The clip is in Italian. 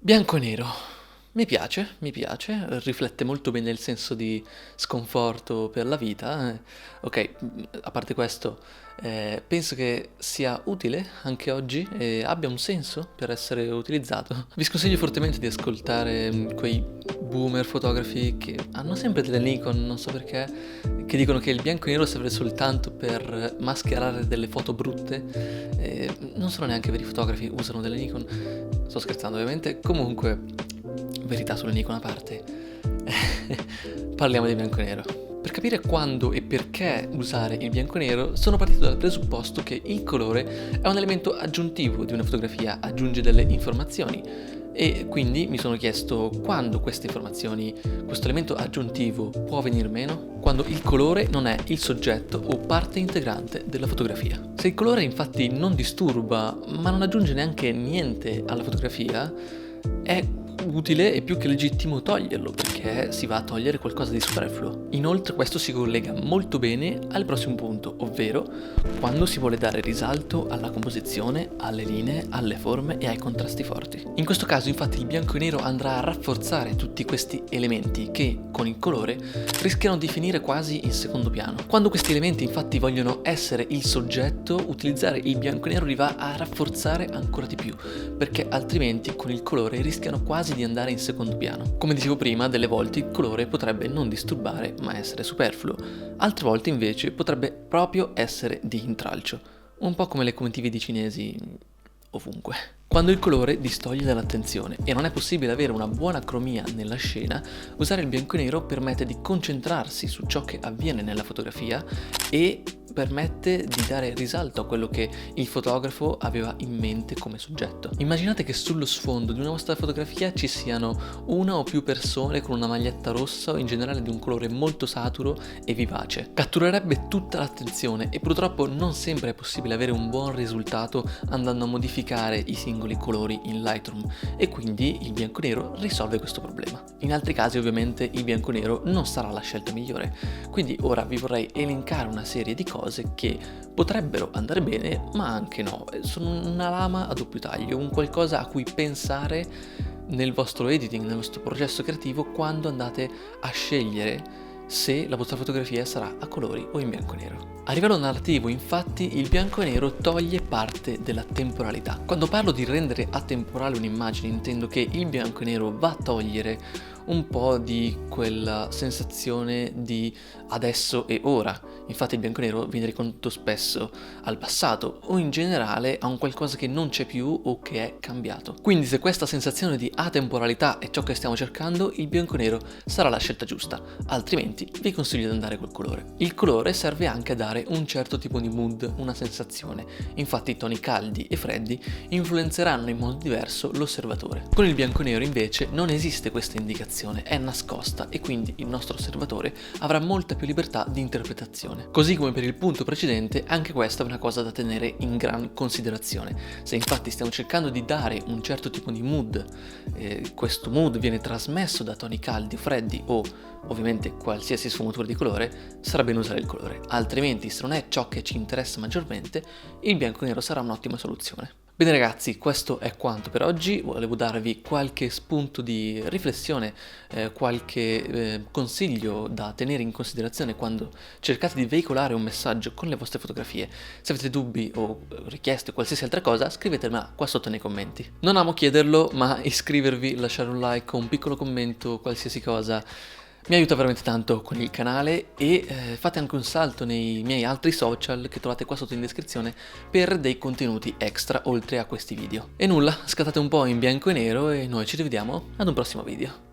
Bianco e nero. Mi piace, riflette molto bene il senso di sconforto per la vita. Ok, a parte questo, penso che sia utile anche oggi e abbia un senso per essere utilizzato. Vi sconsiglio fortemente di ascoltare quei boomer fotografi che hanno sempre delle Nikon, non so perché, che dicono che il bianco e nero serve soltanto per mascherare delle foto brutte. Non sono neanche veri fotografi, usano delle Nikon. Sto scherzando ovviamente. Comunque, verità sulle Nikon a parte, parliamo di bianco e nero. Per capire quando e perché usare il bianco e nero sono partito dal presupposto che il colore è un elemento aggiuntivo di una fotografia, aggiunge delle informazioni e quindi mi sono chiesto quando queste informazioni, questo elemento aggiuntivo può venir meno, quando il colore non è il soggetto o parte integrante della fotografia. Se il colore infatti non disturba ma non aggiunge neanche niente alla fotografia, è utile e più che legittimo toglierlo perché si va a togliere qualcosa di superfluo. Inoltre questo si collega molto bene al prossimo punto, ovvero quando si vuole dare risalto alla composizione, alle linee, alle forme e ai contrasti forti. In questo caso infatti il bianco e nero andrà a rafforzare tutti questi elementi che con il colore rischiano di finire quasi in secondo piano. Quando questi elementi infatti vogliono essere il soggetto, utilizzare il bianco e nero li va a rafforzare ancora di più perché altrimenti con il colore rischiano quasi di andare in secondo piano. Come dicevo prima, delle volte il colore potrebbe non disturbare ma essere superfluo, altre volte invece potrebbe proprio essere di intralcio, un po' come le come TV cinesi ovunque. Quando il colore distoglie dall'attenzione e non è possibile avere una buona cromia nella scena, usare il bianco e nero permette di concentrarsi su ciò che avviene nella fotografia e permette di dare risalto a quello che il fotografo aveva in mente come soggetto. Immaginate che sullo sfondo di una vostra fotografia ci siano una o più persone con una maglietta rossa o in generale di un colore molto saturo e vivace. Catturerebbe tutta l'attenzione e purtroppo non sempre è possibile avere un buon risultato andando a modificare i singoli colori in Lightroom e quindi il bianco e nero risolve questo problema. In altri casi ovviamente il bianco e nero non sarà la scelta migliore, quindi ora vi vorrei elencare una serie di cose che potrebbero andare bene ma anche no, sono una lama a doppio taglio, un qualcosa a cui pensare nel vostro editing, nel vostro processo creativo quando andate a scegliere se la vostra fotografia sarà a colori o in bianco e nero. A livello narrativo, infatti, il bianco e nero toglie parte della temporalità. Quando parlo di rendere atemporale un'immagine, intendo che il bianco e nero va a togliere un po' di quella sensazione di adesso e ora. Infatti il bianco e nero viene ricondotto spesso al passato o in generale a un qualcosa che non c'è più o che è cambiato. Quindi se questa sensazione di atemporalità è ciò che stiamo cercando, il bianco e nero sarà la scelta giusta, altrimenti vi consiglio di andare col colore. Il colore serve anche a dare un certo tipo di mood, una sensazione. Infatti i toni caldi e freddi influenzeranno in modo diverso l'osservatore. Con il bianco e nero invece non esiste questa indicazione, è nascosta e quindi il nostro osservatore avrà molta più libertà di interpretazione. Così come per il punto precedente, anche questa è una cosa da tenere in gran considerazione. Se infatti stiamo cercando di dare un certo tipo di mood, questo mood viene trasmesso da toni caldi o freddi o ovviamente qualsiasi sfumatura di colore, sarà bene usare il colore, altrimenti se non è ciò che ci interessa maggiormente, il bianco e nero sarà un'ottima soluzione. Bene ragazzi, questo è quanto per oggi, volevo darvi qualche spunto di riflessione, qualche consiglio da tenere in considerazione quando cercate di veicolare un messaggio con le vostre fotografie. Se avete dubbi o richieste o qualsiasi altra cosa, scrivetemela qua sotto nei commenti. Non amo chiederlo, ma iscrivervi, lasciare un like o un piccolo commento, qualsiasi cosa, mi aiuta veramente tanto con il canale e fate anche un salto nei miei altri social che trovate qua sotto in descrizione per dei contenuti extra oltre a questi video. E nulla, scattate un po' in bianco e nero e noi ci rivediamo ad un prossimo video.